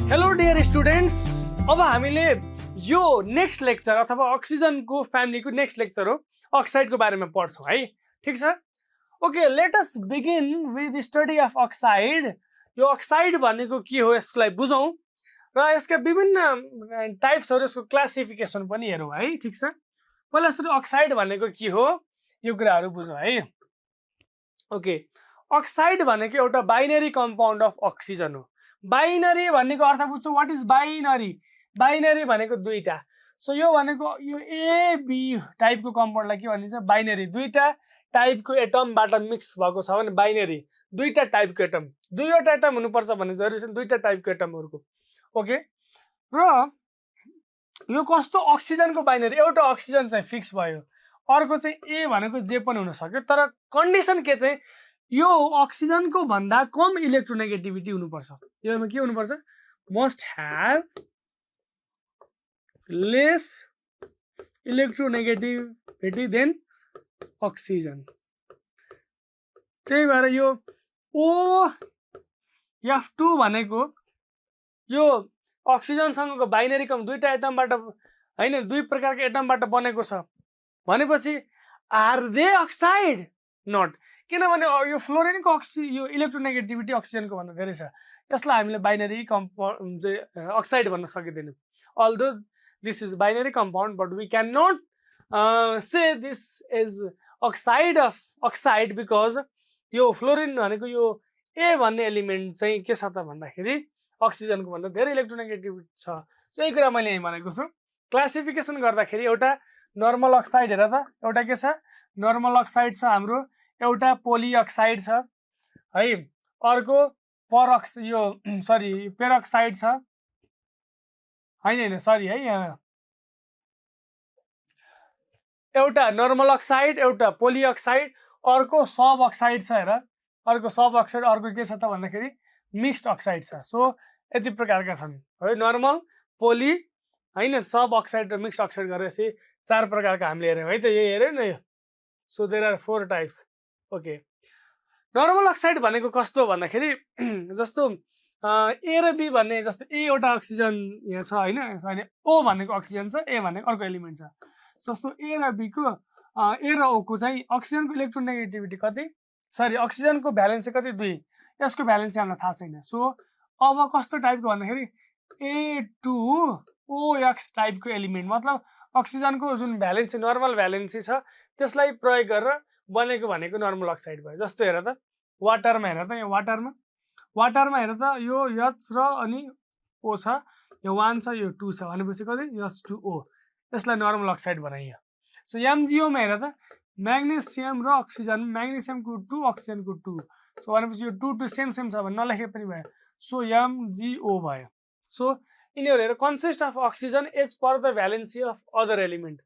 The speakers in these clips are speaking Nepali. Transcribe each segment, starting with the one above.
हेलो डियर स्टुडेन्ट्स, अब हामीले यो नेक्स्ट लेक्चर अथवा अक्सिजनको फ्यामिलीको नेक्स्ट लेक्चर हो अक्साइडको बारेमा पढ्छौँ है। ठिक छ? Okay, let us begin with study of oxide. यो अक्साइड भनेको के हो यसलाई बुझौँ र यसका विभिन्न टाइप्सहरू, यसको क्लासिफिकेसन पनि हेरौँ है। ठिक छ? पहिला सुरु अक्साइड भनेको के हो यो कुराहरू बुझौँ है। ओके, अक्साइड भनेको एउटा बाइनरी कम्पाउन्ड अफ अक्सिजन हो। बाइनरी भनेको अर्थ बुझ्छौँ, व्हाट इज बाइनरी? बाइनरी भनेको दुईटा। सो यो भनेको यो ए बी टाइपको कम्पाउन्डलाई के भनिन्छ? बाइनरी। दुईटा टाइपको एटमबाट मिक्स भएको छ भने बाइनरी। दुईटा टाइपको एटम, दुईवटा एटम हुनुपर्छ भन्ने जरुरी छैन, दुईटा टाइपको एटमहरूको। ओके, र यो कस्तो अक्सिजनको बाइनरी? एउटा अक्सिजन चाहिँ फिक्स भयो, अर्को चाहिँ ए भनेको जे पनि हुन सक्यो, तर कन्डिसन के चाहिँ यो अक्सिजनको भन्दा कम इलेक्ट्रोनेगेटिभिटी हुनुपर्छ। योमा के हुनुपर्छ? Must have less electronegativity than oxygen. त्यही भएर यो OF2 भनेको यो अक्सिजनसँगको बाइनरी कम दुईटा एटमबाट हैन, दुई प्रकारको एटमबाट बनेको छ भनेपछि आर दे अक्साइड? नट। किनभने यो फ्लोरिनको यो इलेक्ट्रोनेगेटिभिटी अक्सिजनको भन्दा धेरै छ, त्यसलाई हामीले बाइनरी कम्पाउन्ड चाहिँ अक्साइड भन्न सकिँदैन। Although this is binary compound but we can not say this is oxide of oxide because यो फ्लोरिन भनेको यो ए भन्ने एलिमेन्ट चाहिँ के छ त भन्दाखेरि अक्सिजनको भन्दा धेरै इलेक्ट्रोनेगेटिभिटी छ। यही कुरा मैले यही भनेको छु। क्लासिफिकेसन गर्दाखेरि एउटा नर्मल अक्साइड, हेर त, एउटा के छ? नर्मल अक्साइड छ हाम्रो, एउटा पोलिअक्साइड छ है, अर्को पेरक्साइड छ हैन, सरी है, यहाँ एउटा नर्मल अक्साइड, एउटा पोलिअक्साइड, अर्को सब अक्साइड छ। हेर, अर्को सब अक्साइड, अर्को के छ त भन्दाखेरि मिक्स्ड अक्साइड छ। सो यति प्रकारका छन् है, नर्मल, पोली हैन, सब अक्साइड र मिक्स्ड अक्साइड गरेपछि चार प्रकारका हामीले हेर्यौँ है त। यही हेर्यौँ न यो। So there are 4 types. Okay, normal oxide भनेको कस्तो भन्दाखेरि जस्तो ए र बी भन्ने, जस्तो ए एउटा अक्सिजन यहाँ छ हैन, सरी, ओ भनेको अक्सिजन छ, ए भनेको अर्को एलिमेन्ट छ। जस्तो ए र बी को ए र ओ को चाहिँ अक्सिजनको इलेक्ट्रोनेगेटिभिटी कति, सरी अक्सिजनको भ्यालेन्सी कति? 2। यसको भ्यालेन्सी हामीलाई थाहा छैन। सो अब कस्तो टाइपको भन्दाखेरि A2OX टाइपको एलिमेन्ट, मतलब अक्सिजनको जुन भ्यालेन्सी, नर्मल भ्यालेन्सी छ त्यसलाई प्रयोग गरेर बनेको भनेको नर्मल अक्साइड भयो। जस्तो हेर त, वाटरमा हेर त, यो वाटरमा हेर त, यो H र अनि O छ, यो 1 छ, यो 2 छ भनेपछि कति? H2O। यसलाई नर्मल अक्साइड बनाइयो। सो MgO मा हेर त, म्याग्नेसियम र अक्सिजन, म्याग्नेसियमको 2 अक्सिजनको 2, सो भनेपछि यो 2 सेम छ भने नलेखे पनि भयो। सो MgO भयो। सो यिनीहरू हेर, consist of oxygen as per the valency of other element,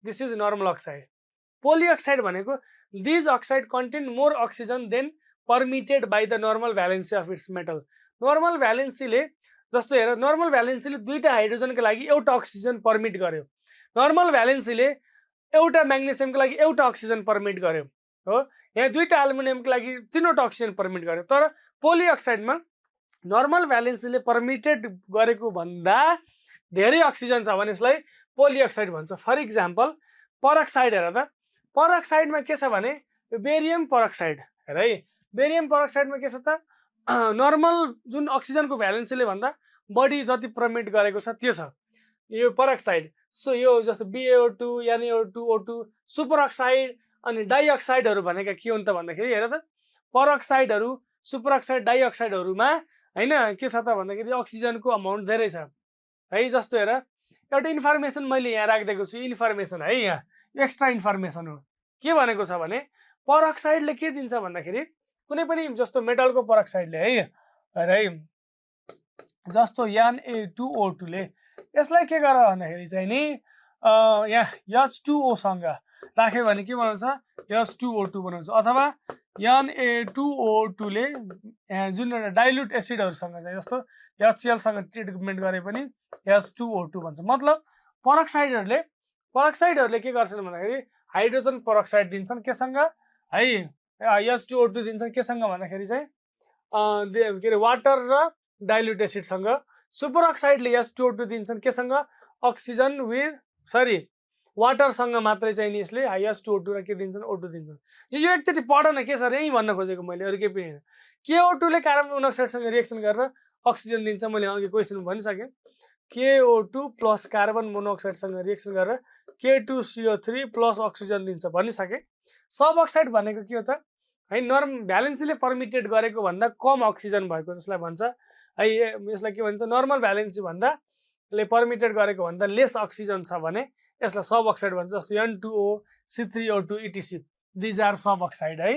this is normal oxide. Polyoxide भनेको these oxide contain more oxygen than permitted by the normal valency of its metal. Normal भ्यालेन्सीले, जस्तो हेर, नर्मल भ्यालेन्सीले दुईटा हाइड्रोजनको लागि एउटा अक्सिजन परमिट गर्यो, नर्मल भ्यालेन्सीले एउटा म्याग्नेसियमको लागि एउटा अक्सिजन परमिट गर्यो हो, यहाँ दुईटा एल्युमिनियमको लागि 3वटा अक्सिजन परमिट गर्यो। तर पोलिअक्साइडमा नर्मल भ्यालेन्सीले परमिटेड गरेको भन्दा धेरै अक्सिजन छ भने यसलाई पोलिअक्साइड भन्छ। फर इक्जाम्पल परअक्साइड हेर त, परअक्साइडमा के छ भने बेरियम परअक्साइड हेर है, बेरियम परअक्साइडमा के छ त, नर्मल जुन अक्सिजनको भ्यालेन्सीले भन्दा बढी जति परमिट गरेको छ त्यो छ यो परअक्साइड। सो यो जस्तो BaO2, NaO2, O2, सुपरअक्साइड अनि डाइअक्साइडहरू भनेका के हुन् त भन्दाखेरि हेर त, परअक्साइडहरू, सुपरअक्साइड, डाइअक्साइडहरूमा हैन के छ त भन्दाखेरि अक्सिजनको अमाउन्ट धेरै छ है। जस्तो हेर, एउटा इन्फर्मेसन मैले यहाँ राखिदिएको छु, इन्फर्मेसन है, यहाँ एक्स्ट्रा इन्फर्मेसन हो। के भनेको छ भने परअक्साइडले के दिन्छ भन्दाखेरि कुनै पनि जस्तो मेटलको परअक्साइडले है, जस्तो Na2O2 ले यसलाई के गर भन्दाखेरि चाहिँ नि यहाँ H2O सँग राख्यो भने के बनाउँछ? H2O2 बनाउँछ। अथवा Na2O2 ले जुन डाइल्युट एसिडहरूसँग चाहिँ जस्तो HCl सँग ट्रिटमेन्ट गरे पनि H2O2 भन्छ। मतलब परअक्साइडहरूले के गर्छन् भन्दाखेरि हाइड्रोजन परअक्साइड दिन्छन् केसँग है, H2O2 दिन्छन् केसँग भन्दाखेरि चाहिँ के अरे वाटर र डाइल्युट एसिडसँग सुपर अक्साइडले H2O2 दिन्छन् केसँग अक्सिजन विथ वाटरसँग मात्रै चाहिँ नि यसले H2O2 र के दिन्छन् O2 दिन्छन् यो एकचोटि पढ न के छ यही भन्न खोजेको मैले अरु के पनि हैन KO2 ले कार्बन मोनोक्साइडसँग रिएक्सन गरेर अक्सिजन दिन्छ मैले अघि क्वेशनमा भनिसके KO2 प्लस कार्बन मोनोक्साइडसँग रिएक्सन गरेर K2CO3 प्लस अक्सिजन दिन्छ भनिसके सब अक्साइड भनेको के हो त है नर्म भ्यालेन्सीले परमिटेड गरेको भन्दा कम अक्सिजन भएको जसलाई भन्छ है यसलाई के भन्छ नर्मल भ्यालेन्सी भन्दा ले परमिटेड गरेको भन्दा लेस अक्सिजन छ भने यसलाई सब अक्साइड भन्छ जस्तो N2O C3O2 etc these are सब अक्साइड है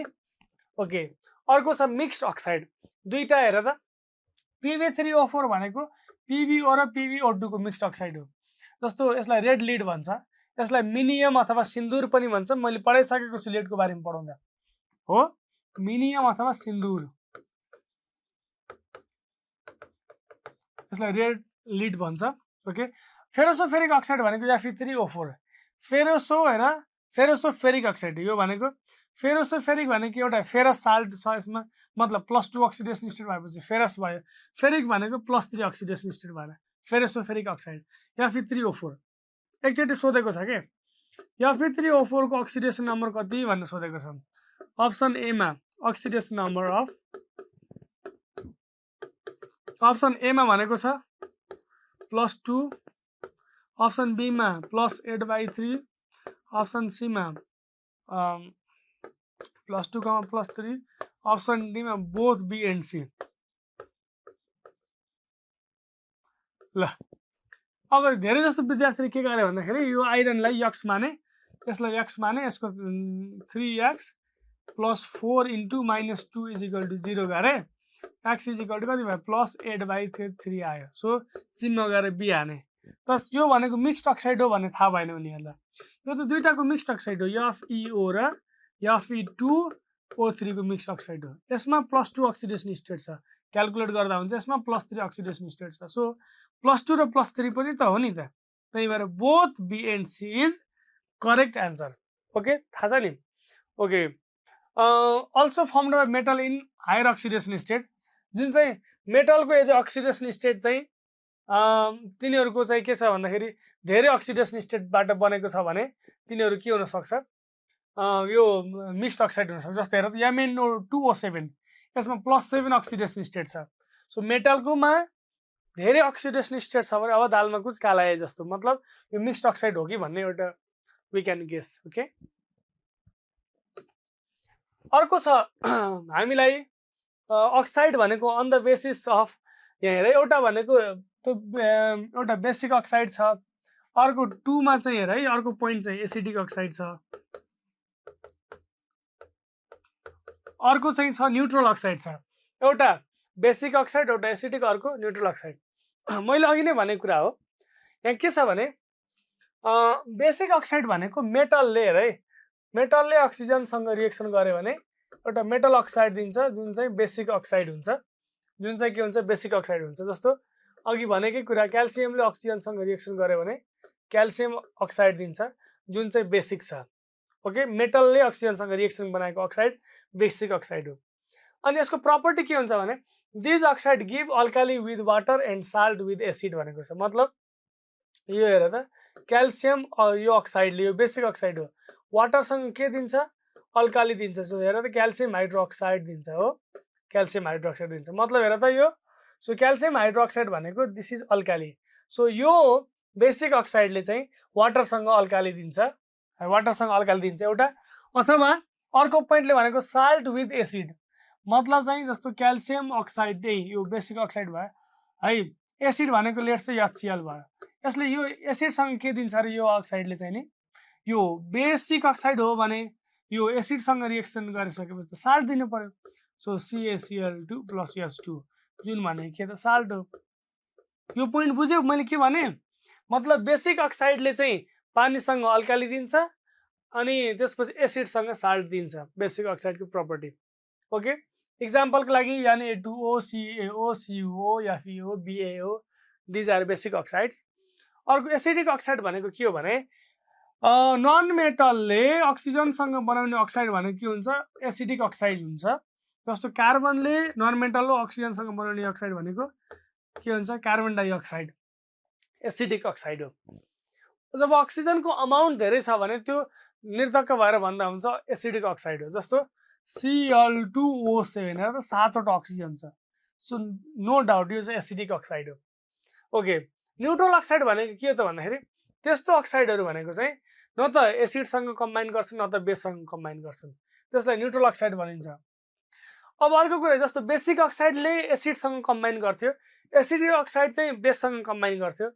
ओके अर्को छ मिक्स्ड अक्साइड दुईटा हेर त PB3O4 भनेको PbO र PbO2 को मिक्स्ड अक्साइड हो जस्तो यसलाई रेड लिड भन्छ यसलाई मिनियम अथवा सिन्दूर पनि भन्छ मैले पढाइसकेको छु लिडको बारेमा पढाउँदा हो मिनियम अथवा सिन्दूर यसलाई रेड लिड भन्छ ओके फेरोसोफेरिक अक्साइड भनेको Fe3O4 फेरोसोफेरिक अक्साइड यो भनेको फेरोसोफेरिक भनेको एउटा फेरस साल्ट छ यसमा मतलब +2 अक्सिडेसन स्टेट भएपछि फेरस भयो फेरिक भनेको +3 अक्सिडेसन स्टेट भएर फेरोसोफेरिक अक्साइड Fe3O4 एकचोटि सोधेको छ के Fe3O4 को अक्सिडेसन नम्बर कति भनेर सोधेको छ अप्सन ए मा oxidation number of option A मा भनेको छ +2 अप्सन बी मा +8/3 अप्सन सी मा +2, +3 अप्सन डी मा बोथ बी एन्ड सी ल अब धेरै जस्तो विद्यार्थीले के गरे भन्दाखेरि यो आइरनलाई x माने यसलाई x माने यसको 3x + 4 * -2 = 0 गरे x = कति भयो +8/3 आयो सो चिन्ह गरे बी हाने तर यो भनेको मिक्स्ड अक्साइड हो भन्ने थाहा भएन उनीहरुलाई यो त दुईटाको मिक्स्ड अक्साइड हो FeO र Fe2O3 को मिक्स्ड अक्साइड हो यसमा +2 अक्सिडेसन स्टेट छ क्याल्कुलेट गर्दा हुन्छ यसमा +3 अक्सिडेसन स्टेट छ सो +2 र +3 पनि त हो नि त त्यही भएर both B and C is correct answer okay थाहा छ नि okay also formed by metal in higher oxidation state जुन चाहिँ मेटलको यदि अक्सिडेसन स्टेट चाहिँ तिनीहरुको चाहिँ के छ भन्दाखेरि धेरै अक्सिडेसन स्टेटबाट बनेको छ भने तिनीहरु के हुन सक्छ यो मिक्स्ड अक्साइड हुन सक्छ जस्तै हेर MnO2O7 यसमा +7 अक्सिडेसन स्टेट छ सो मेटलको मा धेरै अक्सिडेसन स्टेट छ भने अब दालमा कुछ काला आए जस्तो मतलब यो मिक्स्ड अक्साइड हो कि भन्ने एउटा वी क्यान गेस ओके अर्को छ हामीलाई अक्साइड भनेको अन द बेसिस अफ यहाँ हेर एउटा भनेको एउटा बेसिक अक्साइड छ अर्को 2 मा चाहिँ हेर है अर्को पोइन्ट चाहिँ एसिडिक अक्साइड छ अर्को चाहिँ छ न्यूट्रल अक्साइड छ एउटा बेसिक अक्साइड एउटा एसिडिक अर्को न्यूट्रल अक्साइड मैले अघि नै भनेको कुरा हो यहाँ के छ भने बेसिक अक्साइड भनेको मेटलले हेर है मेटलले अक्सिजनसँग रिएक्सन गर्यो भने एउटा मेटल अक्साइड दिन्छ जुन चाहिँ बेसिक अक्साइड हुन्छ जुन चाहिँ के हुन्छ बेसिक अक्साइड हुन्छ जस्तो अघि भनेकै कुरा क्याल्सियमले अक्सिजनसँग रिएक्सन गर्यो भने क्याल्सियम अक्साइड दिन्छ जुन चाहिँ बेसिक छ ओके मेटलले अक्सिजनसँग रिएक्सन बनाएको अक्साइड बेसिक अक्साइड हो अनि यसको प्रपर्टी के हुन्छ भने this oxide give alkali with water and salt with acid भनेको छ मतलब यो हेर त क्याल्सियम यो अक्साइडले यो बेसिक अक्साइड हो वाटरसँग के दिन्छ अल्काली दिन्छ सो हेर त क्याल्सियम हाइड्रोक्साइड दिन्छ हो क्याल्सियम हाइड्रोक्साइड दिन्छ मतलब हेर त यो सो क्याल्सियम हाइड्रोक्साइड भनेको दिस इज अल्काली सो यो बेसिक अक्साइडले चाहिँ वाटरसँग अल्काली दिन्छ एउटा अथवा अर्को पोइन्टले भनेको साल्ट विथ एसिड मतलब चाहिँ जस्तो क्याल्सियम अक्साइड यो बेसिक अक्साइड भयो है एसिड भनेको लेट्स चाहिँ HCl भयो यसले यो एसिडसँग के दिन्छ र यो अक्साइडले चाहिँ नि यो बेसिक अक्साइड हो भने यो एसिडसँग रिएक्सन गरिसकेपछि त साल्ट दिनु पर्यो सो CaCl2 + H2 जुन भने के त साल्ट हो यो पोइन्ट बुझ्यौ मैले के भने मतलब बेसिक अक्साइडले चाहिँ पानीसँग अल्काली दिन्छ अनि त्यसपछि एसिडसँग साल्ट दिन्छ बेसिक अक्साइडको प्रपर्टी ओके एक्जाम्पलको लागि Na2O CaO CuO FeO BaO these are basic oxides अर्को एसिडिक अक्साइड भनेको के हो भने नन मेटलले अक्सिजनसँग बनाउने अक्साइड भनेको के हुन्छ एसिडिक अक्साइड हुन्छ जस्तो कार्बनले नन मेटल र अक्सिजनसँग बनाउने अक्साइड भनेको के हुन्छ कार्बन डाइअक्साइड एसिडिक अक्साइड हो। जब अक्सिजनको अमाउन्ट धेरै छ भने त्यो निर्धक्क भएर भन्दा हुन्छ एसिडिक अक्साइड हो। जस्तो Cl2O7 हेर 7वटा अक्सिजन छ, सो नो डाउट यो चाहिँ एसिडिक अक्साइड हो। ओके, न्युट्रल अक्साइड भनेको के हो त भन्दाखेरि त्यस्तो अक्साइडहरू भनेको चाहिँ न त एसिडसँग कम्बाइन गर्छन् न त बेससँग कम्बाइन गर्छन्, त्यसलाई न्युट्रल अक्साइड भनिन्छ। अब अर्को कुरा जस्तो बेसिक अक्साइडले एसिडसँग कम्बाइन गर्थ्यो, एसिडिक अक्साइड चाहिँ बेससँग कम्बाइन गर्थ्यो,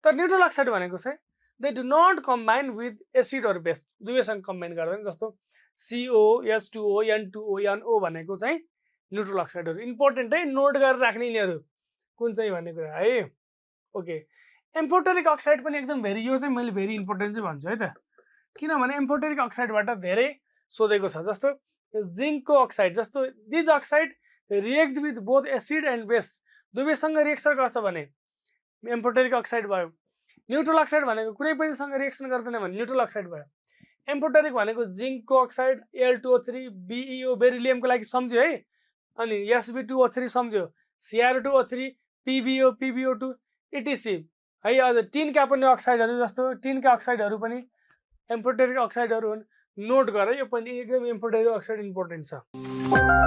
तर न्युट्रल अक्साइड भनेको चाहिँ they do not combine with acid or base, दुवैसँग कम्बाइन गर्दैन। जस्तो COH2O N2O NO भनेको चाहिँ न्युट्रल अक्साइडहरू। इम्पोर्टेन्ट है, नोट गरेर राख्ने यिनीहरू कुन चाहिँ भन्ने कुरा है। ओके, एम्फोटेरिक अक्साइड पनि एकदम भेरी, यो चाहिँ मैले भेरी इम्पोर्टेन्ट चाहिँ भन्छु है त, किनभने एम्फोटेरिक अक्साइडबाट धेरै सोधेको छ। जस्तो जिङ्कको अक्साइड, जस्तो these oxide react with both acid and base, दुवैसँग रिएक्सन गर्छ भने एम्फोटेरिक अक्साइड भयो। न्युट्रल अक्साइड भनेको कुनै पनिसँग रिएक्सन गर्दैन भने न्युट्रल अक्साइड भयो। एम्फोटेरिक भनेको जिङ्कको अक्साइड Al2O3 BeO बेरिलियमको लागि सम्झ्यो है, अनि Sb2O3 सम्झ्यो, Cr2O3 PbO PbO2 etc है। अझ टिनका पनि अक्साइडहरू, जस्तो टिनका अक्साइडहरू पनि एम्फोटेरिक अक्साइडहरू हुन्, नोट गर, यो पनि एकदम एम्फोटेरिक अक्साइड इम्पोर्टेन्ट छ।